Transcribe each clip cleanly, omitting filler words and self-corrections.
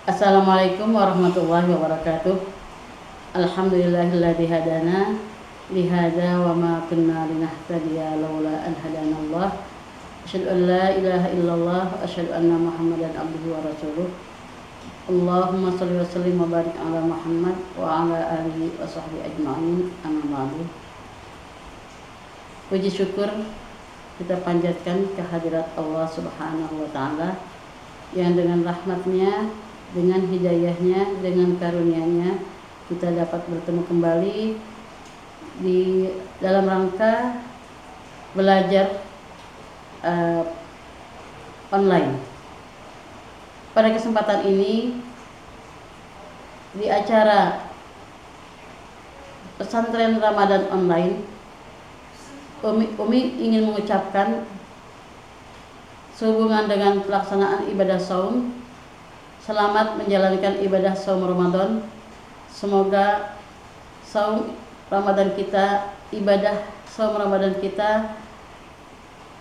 Assalamualaikum warahmatullahi wabarakatuh. Alhamdulillahilladzi hadana lihada wa ma kunna linahtadiya laula an hadanallah. Asyhadu an la ilaha illallah wa asyhadu anna Muhammadan abduhu wa rasuluh. Allahumma shalli wa sallim wa barik ala Muhammad wa ala alihi wa sahbihi ajma'in. Amma ba'du. Puji syukur kita panjatkan kehadirat Allah Subhanahu wa taala yang dengan rahmatnya, dengan hidayahnya, dengan karunia-Nya kita dapat bertemu kembali di dalam rangka belajar online. Pada kesempatan ini di acara pesantren Ramadan online, Umi ingin mengucapkan sehubungan dengan pelaksanaan ibadah saum, selamat menjalankan ibadah saum Ramadan. Semoga saum Ramadan kita, ibadah saum Ramadan kita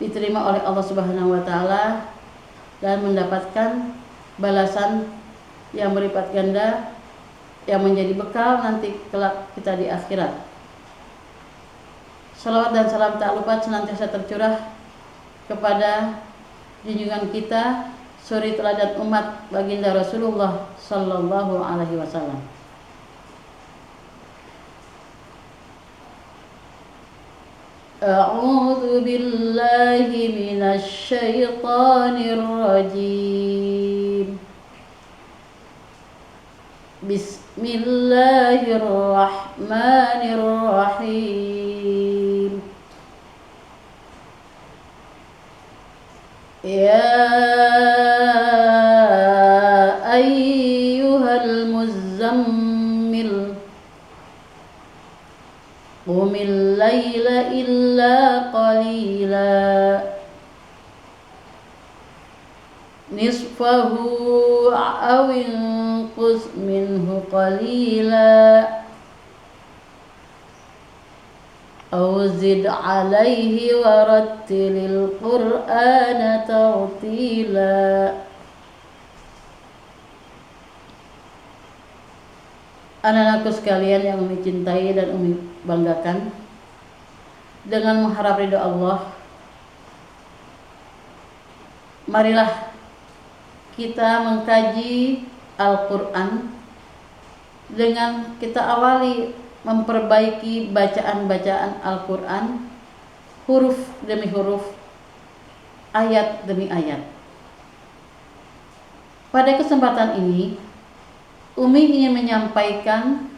diterima oleh Allah Subhanahu wa taala dan mendapatkan balasan yang berlipat ganda yang menjadi bekal nanti kelak kita di akhirat. Salawat dan salam tak lupa senantiasa tercurah kepada junjungan kita, suri teladan umat baginda Rasulullah sallallahu alaihi wasallam. A'udzu billahi minasy syaithanir rajim. Bismillahirrahmanirrahim. Ya ayyuhal muzammil qumil laila illa qalila nisfahu aw inqus minhu qalila aw zid alaihi warattilil qur'ana tartila. Anak-anakku sekalian yang Umi cintai dan Umi banggakan, dengan mengharap ridha Allah, marilah kita mengkaji Al-Quran dengan kita awali memperbaiki bacaan-bacaan Al-Quran, huruf demi huruf, ayat demi ayat. Pada kesempatan ini, Umi ingin menyampaikan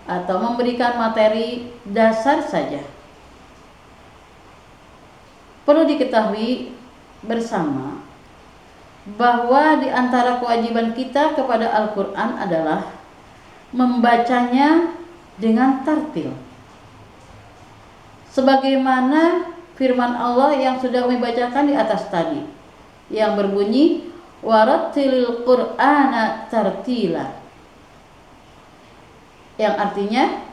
atau memberikan materi dasar saja. Perlu diketahui bersama bahwa di antara kewajiban kita kepada Al-Quran adalah membacanya dengan tartil, sebagaimana firman Allah yang sudah Umi bacakan di atas tadi, yang berbunyi warattilil qur'ana tartila, yang artinya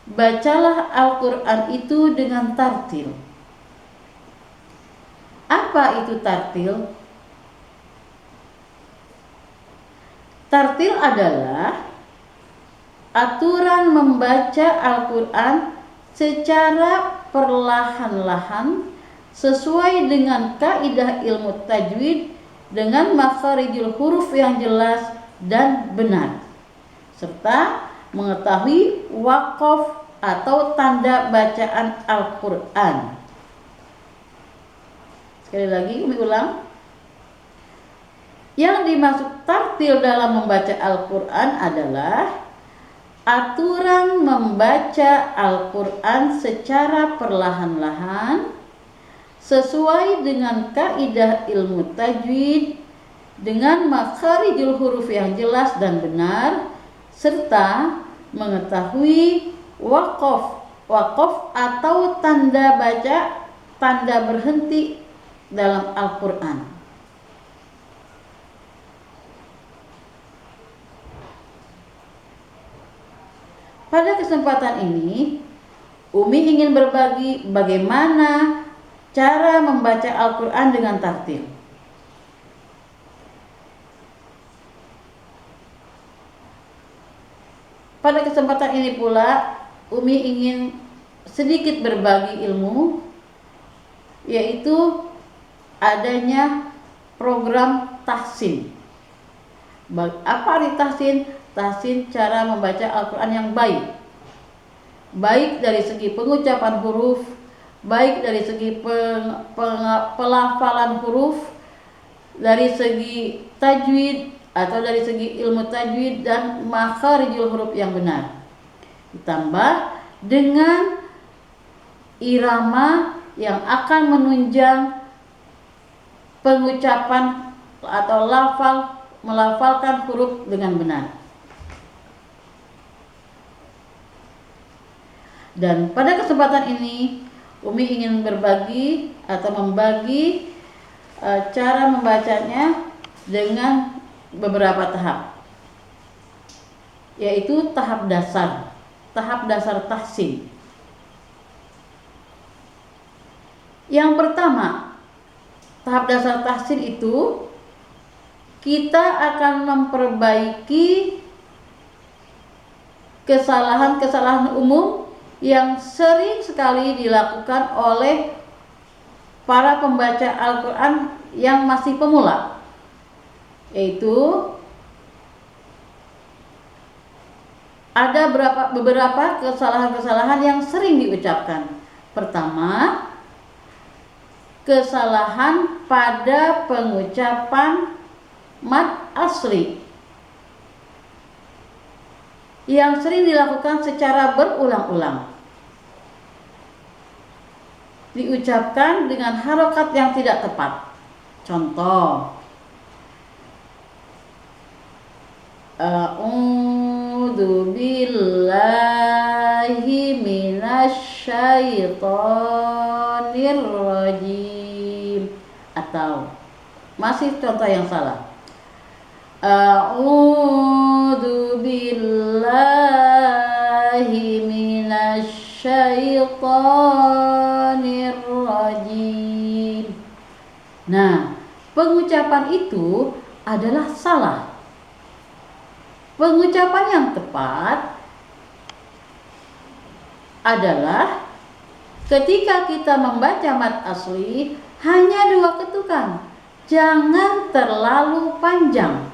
bacalah Al-Quran itu dengan tartil. Apa itu tartil? Tartil adalah aturan membaca Al-Quran secara perlahan-lahan sesuai dengan kaidah ilmu tajwid dengan makharijul huruf yang jelas dan benar, serta mengetahui waqaf atau tanda bacaan Al-Quran. Sekali lagi Umi ulang. Yang dimaksud tartil dalam membaca Al-Quran adalah aturan membaca Al-Quran secara perlahan-lahan sesuai dengan kaidah ilmu tajwid dengan makharijul huruf yang jelas dan benar, serta mengetahui waqaf atau tanda baca, tanda berhenti dalam Al-Quran. Pada kesempatan ini, Umi ingin berbagi bagaimana cara membaca Al-Quran dengan tartil. Pada kesempatan ini pula Umi ingin sedikit berbagi ilmu, yaitu adanya program tahsin. Apa arti tahsin? Tahsin cara membaca Al-Quran yang baik, baik dari segi pengucapan huruf, baik dari segi pelafalan huruf, dari segi tajwid atau dari segi ilmu tajwid dan makharijul huruf yang benar, ditambah dengan irama yang akan menunjang pengucapan atau melafalkan huruf dengan benar. Dan pada kesempatan ini Umi ingin berbagi atau membagi cara membacanya dengan beberapa tahap, yaitu tahap dasar tahsin. Yang pertama, tahap dasar tahsin itu kita akan memperbaiki kesalahan-kesalahan umum yang sering sekali dilakukan oleh para pembaca Al-Quran yang masih pemula, yaitu ada beberapa kesalahan-kesalahan yang sering diucapkan. Pertama, kesalahan pada pengucapan mad asli yang sering dilakukan secara berulang-ulang, diucapkan dengan harokat yang tidak tepat. Contoh, A'udzu billahi minasyaitonir rajim, atau masih contoh yang salah, A'udzu billahi minasyaitonir rajim. Nah, pengucapan itu adalah salah. Pengucapan yang tepat adalah ketika kita membaca mad asli hanya 2 ketukan, jangan terlalu panjang.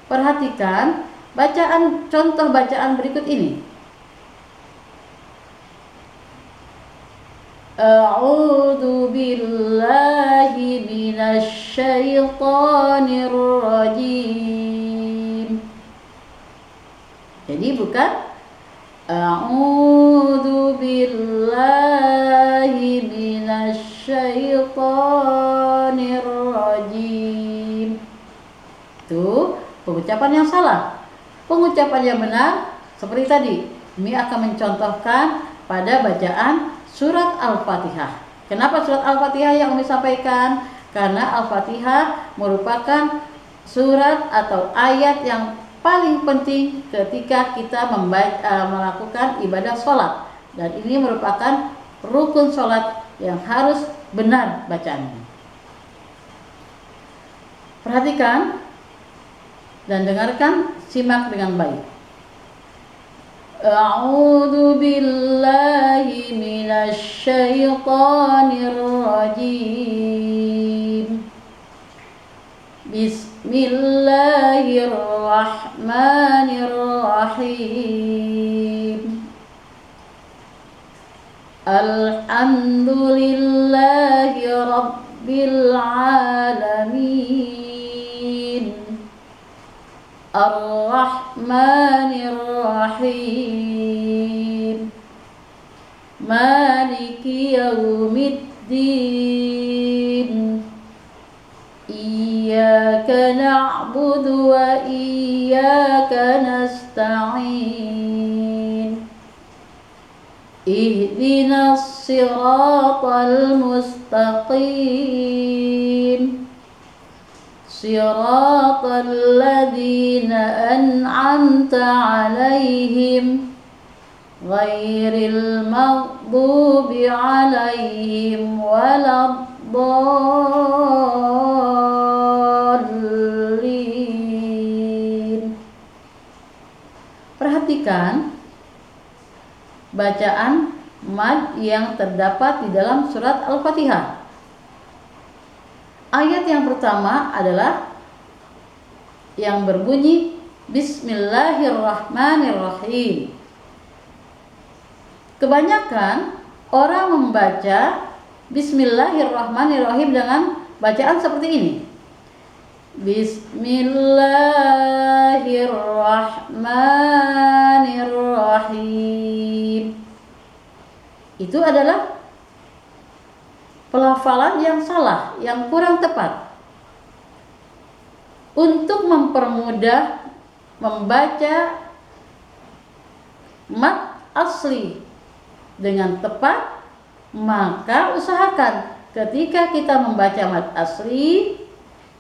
Perhatikan contoh bacaan berikut ini. A'udzu billahi minasyaitonir rajim. Jadi bukan A'udzu billahi minasyaitonir rajim. Itu pengucapan yang salah. Pengucapan yang benar seperti tadi, Umi akan mencontohkan pada bacaan surat Al-Fatihah. Kenapa surat Al-Fatihah yang Umi sampaikan? Karena Al-Fatihah merupakan surat atau ayat yang paling penting ketika kita melakukan ibadah sholat, dan ini merupakan rukun sholat yang harus benar bacaannya. Perhatikan dan dengarkan, simak dengan baik. A'udzu billahi minasyaitonir rajim. Bismillahirrahmanirrahim. Alhamdulillahi rabbil alamin. Ar-Rahmanir-Rahim. Maliki yaumiddin. Iyyaka na'budu wa iyyaka nasta'in. Ihdinas siratal mustaqim. Siratal ladzina an'amta 'alaihim ghairil maghdubi 'alaihim waladdallin. Perhatikan bacaan mad yang terdapat di dalam surat Al-Fatihah. Ayat yang pertama adalah yang berbunyi Bismillahirrahmanirrahim. Kebanyakan orang membaca Bismillahirrahmanirrahim dengan bacaan seperti ini. Bismillahirrahmanirrahim. Itu adalah pelafalan yang salah, yang kurang tepat. Untuk mempermudah membaca mad asli dengan tepat, maka usahakan ketika kita membaca mad asli,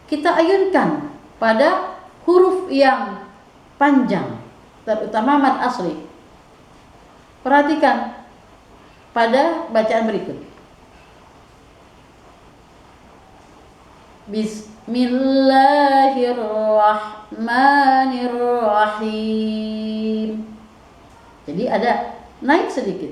kita ayunkan pada huruf yang panjang, terutama mad asli. Perhatikan pada bacaan berikut. Bismillahirrahmanirrahim. Jadi ada naik sedikit.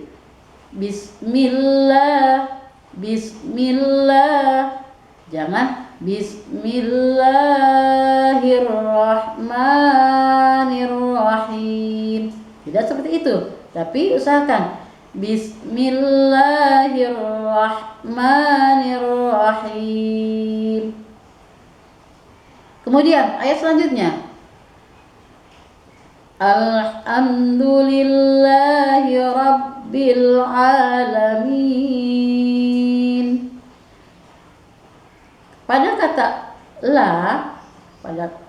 Bismillah, bismillah. Jangan bismillahirrahmanirrahim. Tidak seperti itu, tapi usahakan bismillahirrahmanirrahim. Kemudian ayat selanjutnya, alhamdulillahi rabbil alamin. Pada kata la, pada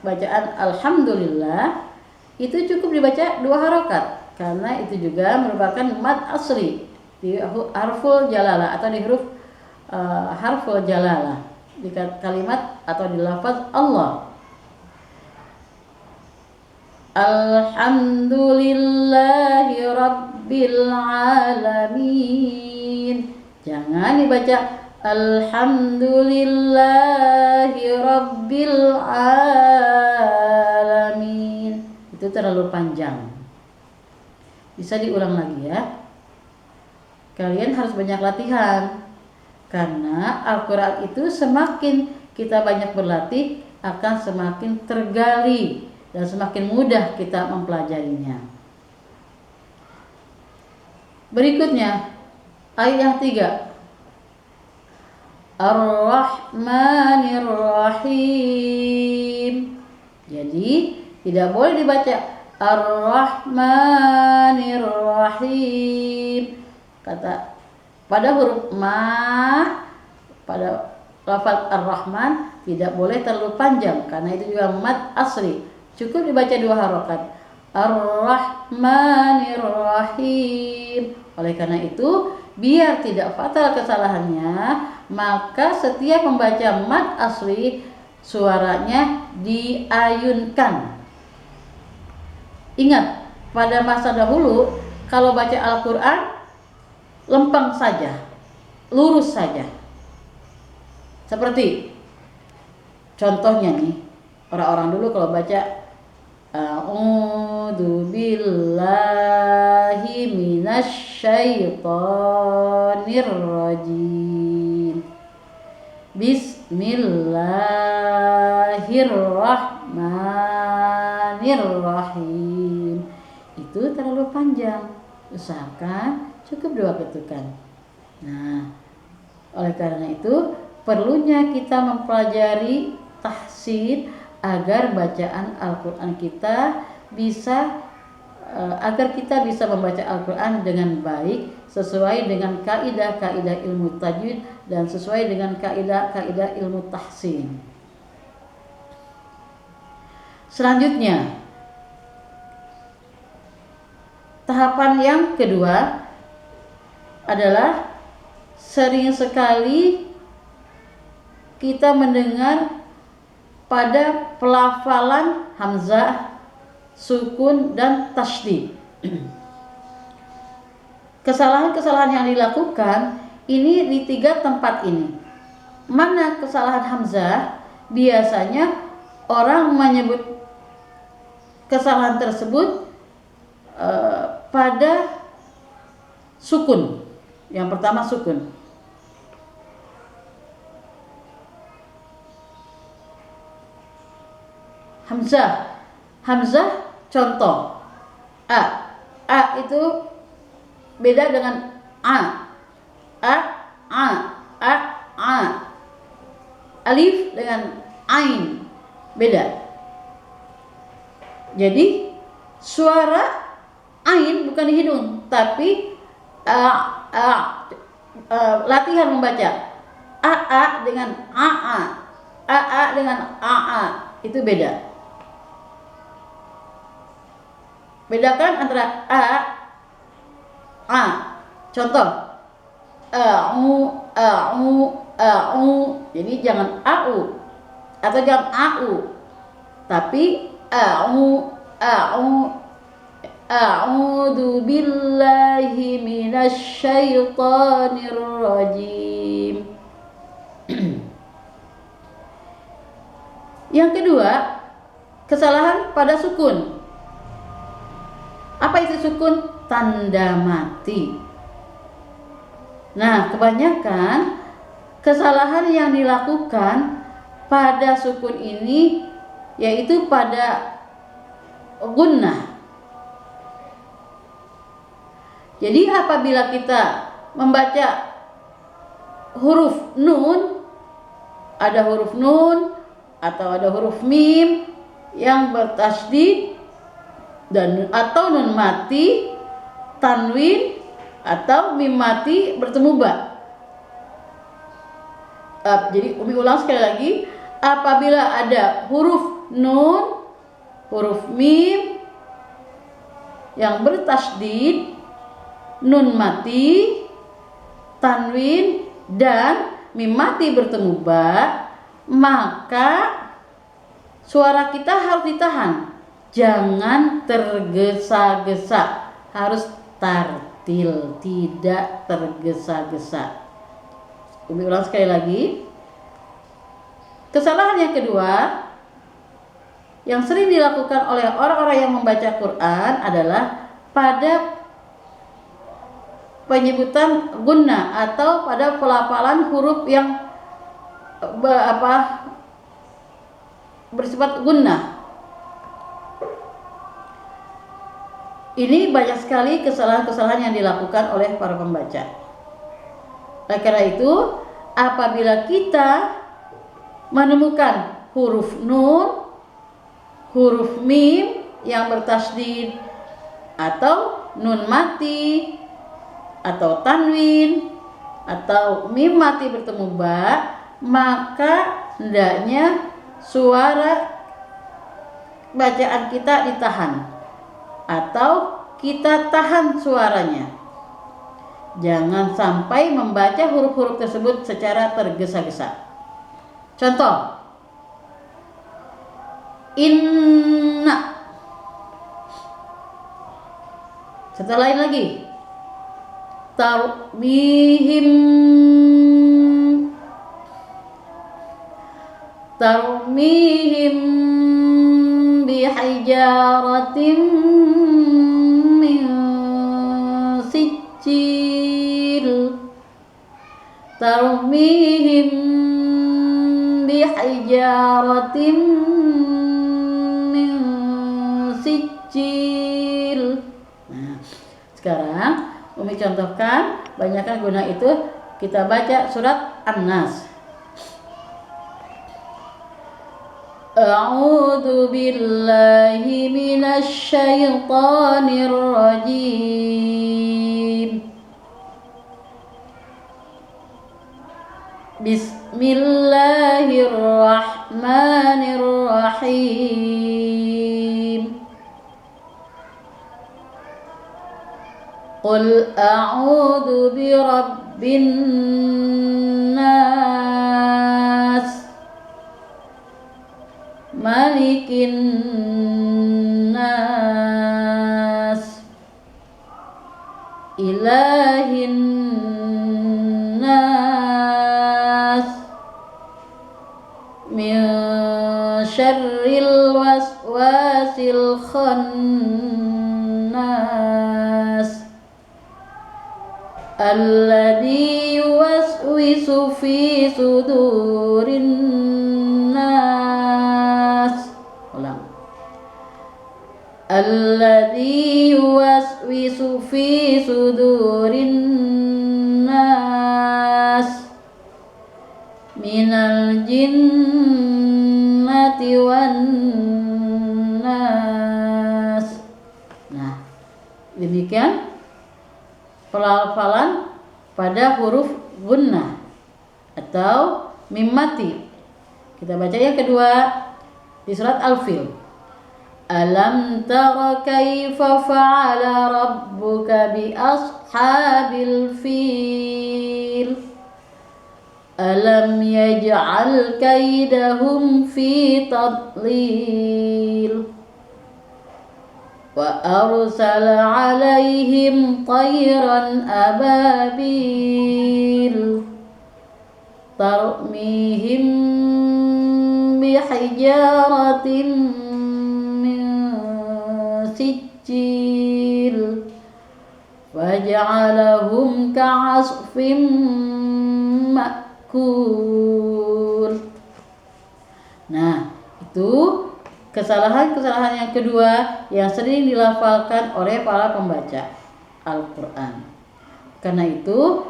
bacaan alhamdulillah, itu cukup dibaca 2 harokat, karena itu juga merupakan mad asli di harful jalalah atau di huruf harful jalalah, di kalimat atau di lafaz Allah. Alhamdulillahi rabbil alamin. Jangan dibaca alhamdulillahi rabbil alamin. Itu terlalu panjang. Bisa diulang lagi ya. Kalian harus banyak latihan. Karena Al-Quran itu semakin kita banyak berlatih, akan semakin tergali dan semakin mudah kita mempelajarinya. Berikutnya, ayat yang 3. Ar-Rahmanir-Rahim. Jadi, tidak boleh dibaca Ar-Rahmanir-Rahim. Kata pada huruf ma, pada lafaz Ar-Rahman tidak boleh terlalu panjang, karena itu juga mad asli. Cukup dibaca 2 harokat. Ar-Rahmanir-Rahim. Oleh karena itu, biar tidak fatal kesalahannya, maka setiap membaca mad asli, suaranya diayunkan. Ingat, pada masa dahulu kalau baca Al-Quran lempeng saja, lurus saja. Seperti contohnya nih, orang-orang dulu kalau baca A'udzu billahi minasyaitonir rajim. Bismillahirrahmanirrahim. Itu terlalu panjang. Usahakan cukup 2 ketukan. Nah, oleh karena itu perlunya kita mempelajari tahsin agar bacaan Al-Quran kita bisa agar kita bisa membaca Al-Quran dengan baik, sesuai dengan kaidah-kaidah ilmu tajwid dan sesuai dengan kaidah-kaidah ilmu tahsin. Selanjutnya, tahapan yang kedua adalah sering sekali kita mendengar pada pelafalan hamzah, sukun, dan tasydid. Kesalahan-kesalahan yang dilakukan ini di 3 tempat ini. Mana kesalahan hamzah? Biasanya orang menyebut kesalahan tersebut pada sukun. Yang pertama sukun. Hamzah. Hamzah contoh. A. A itu beda dengan A. A. A. A. A. Alif dengan ain beda. Jadi suara ain bukan di hidung, tapi latihan membaca a dengan a dengan a itu beda. Bedakan antara a. Contoh jadi jangan au atau jangan au, tapi a'udzu billahi minasy syaithanir rajim. Yang kedua, kesalahan pada sukun. Apa itu sukun? Tanda mati. Nah, kebanyakan kesalahan yang dilakukan pada sukun ini yaitu pada gunnah. Jadi apabila kita membaca huruf nun, ada huruf nun atau ada huruf mim yang bertasydid dan atau nun mati, tanwin atau mim mati bertemu ba. Jadi Umi ulang sekali lagi, apabila ada huruf nun, huruf mim yang bertasydid, nun mati, tanwin dan mim mati bertemu ba, maka suara kita harus ditahan. Jangan tergesa-gesa, harus tartil, tidak tergesa-gesa. Umi ulang sekali lagi. Kesalahan yang kedua yang sering dilakukan oleh orang-orang yang membaca Quran adalah pada penyebutan gunnah atau pada pelafalan huruf yang bersifat gunnah. Ini banyak sekali kesalahan-kesalahan yang dilakukan oleh para pembaca. Oleh karena itu, apabila kita menemukan huruf nun, huruf mim yang bertasydid atau nun mati atau tanwin atau mim mati bertemu ba, maka hendaknya suara bacaan kita ditahan atau kita tahan suaranya. Jangan sampai membaca huruf-huruf tersebut secara tergesa-gesa. Contoh, inna. Setelah lain lagi, tarmihim bihijaratin min sijil. Tarmihim bihijaratin min sijil. Nah, sekarang Umi contohkan, banyakkan guna itu kita baca surat An-Nas. A'udzu billahi minasy syaithanir rajim. Bismillahirrahmanirrahim. Qul a'udzu birabbin nas, malikin nas, ilahin nas, min syarril waswasil khannas. alladzi yuwaswisu fi sudurin nas. Ulang. Alladzi yuwaswisu fi sudurin nas minal jinnati wan nas. Nah, demikian pelafalan pada huruf gunnah atau mim mati. Kita baca yang kedua di surat Al-Fil. Alam tara kaifa fa'ala rabbuka bi ashabil fil. Alam yaj'al kaidahum fi tadlil. Wa arsala 'alaihim tayran ababil tarmihim bihijaratin min sijil faj'alahum ka'asfin ma'kul. Nah, itu kesalahan-kesalahan yang kedua yang sering dilafalkan oleh para pembaca Al-Quran. Karena itu,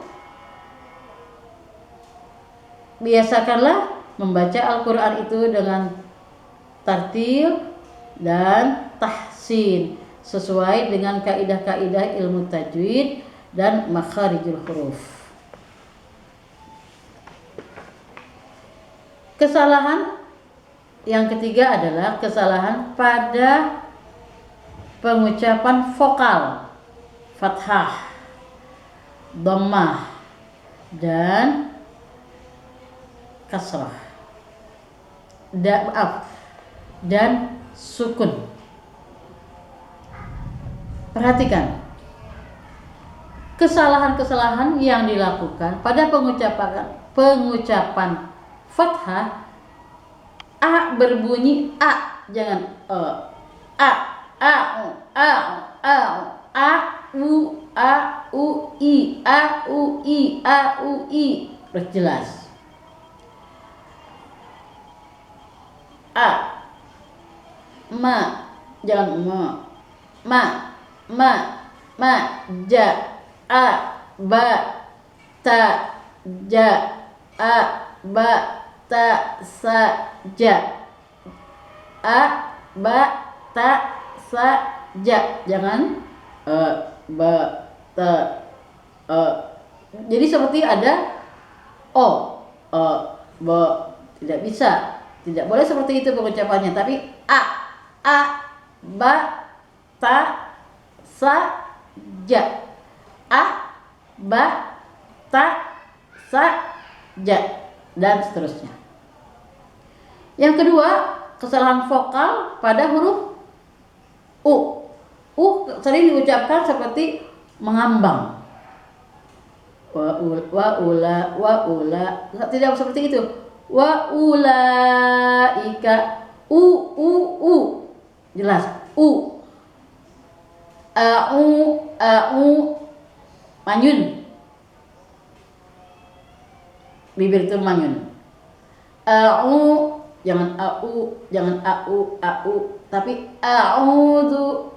biasakanlah membaca Al-Quran itu dengan tartil dan tahsin sesuai dengan kaidah-kaidah ilmu tajwid dan makharijul huruf. Kesalahan yang ketiga adalah kesalahan pada pengucapan vokal fathah, dhammah, dan kasrah. Dan sukun. Perhatikan kesalahan-kesalahan yang dilakukan pada pengucapan fathah. A berbunyi a, jangan a u i harus jelas. A ma, jangan ma ja a ba ta ja a ba ta sa ja a ba ta sa ja, jangan ba ta jadi seperti ada o ba, tidak bisa, tidak boleh seperti itu pengucapannya, tapi a ba ta sa ja a ba ta sa ja dan seterusnya. Yang kedua, kesalahan vokal pada huruf u. Sering diucapkan seperti mengambang. Wa ula, tidak seperti itu. Wa ulaika u jelas u. Au manyun, bibir itu manyun. Au, jangan au, tapi a'udzu.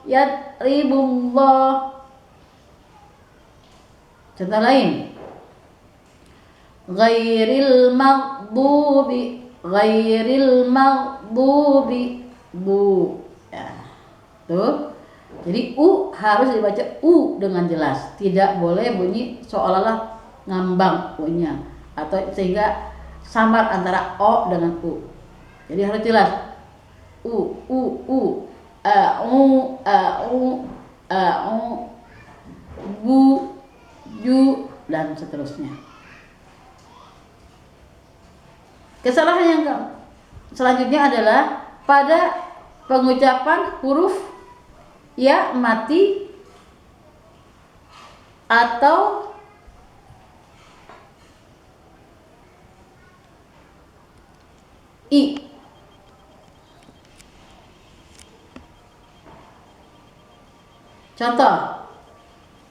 Yadribullah. Contoh lain. Ghairil maghdubi bu. Ya. Tuh. Jadi u harus dibaca u dengan jelas. Tidak boleh bunyi seolah-olah ngambang u-nya atau sehingga samar antara o dengan u. Jadi harus jelas. U. Bu, ju, dan seterusnya. Kesalahan yang selanjutnya adalah pada pengucapan huruf ya mati atau i. Contoh,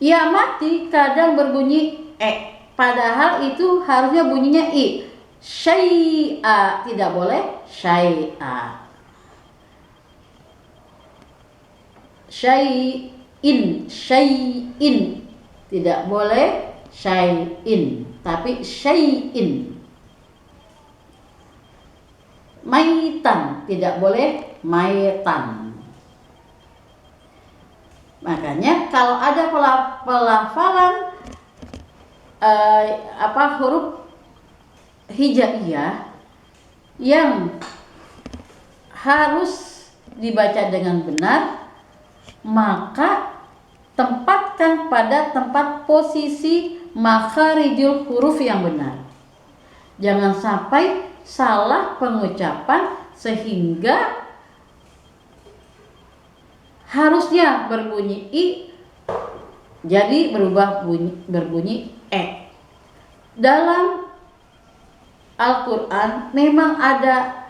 ia mati kadang berbunyi padahal itu harusnya bunyinya i. Syai'a, tidak boleh syai'a. Syai'in, tidak boleh syai'in, tapi syai'in. Maitan, tidak boleh maitan. Makanya kalau ada pelafalan huruf hijaiyah yang harus dibaca dengan benar, maka tempatkan pada tempat posisi makharijul huruf yang benar. Jangan sampai salah pengucapan sehingga harusnya berbunyi i jadi berubah berbunyi e. Dalam Al-Quran memang ada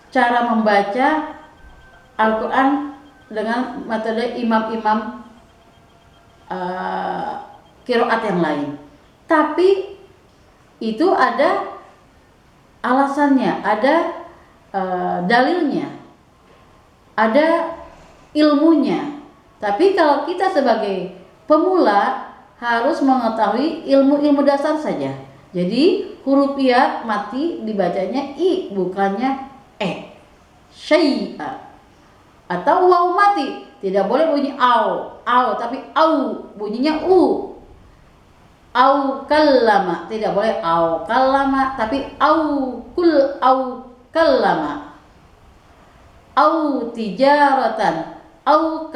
cara membaca Al-Quran dengan metode imam-imam qiraat yang lain, tapi itu ada alasannya, ada dalilnya, ada ilmunya. Tapi kalau kita sebagai pemula harus mengetahui ilmu-ilmu dasar saja. Jadi huruf ya mati dibacanya i, bukannya e. Syai'a. Atau waw mati, tidak boleh bunyi au, tapi au, bunyinya u. Au kallama, tidak boleh au kallama, tapi au kallama. Au tijaratan, au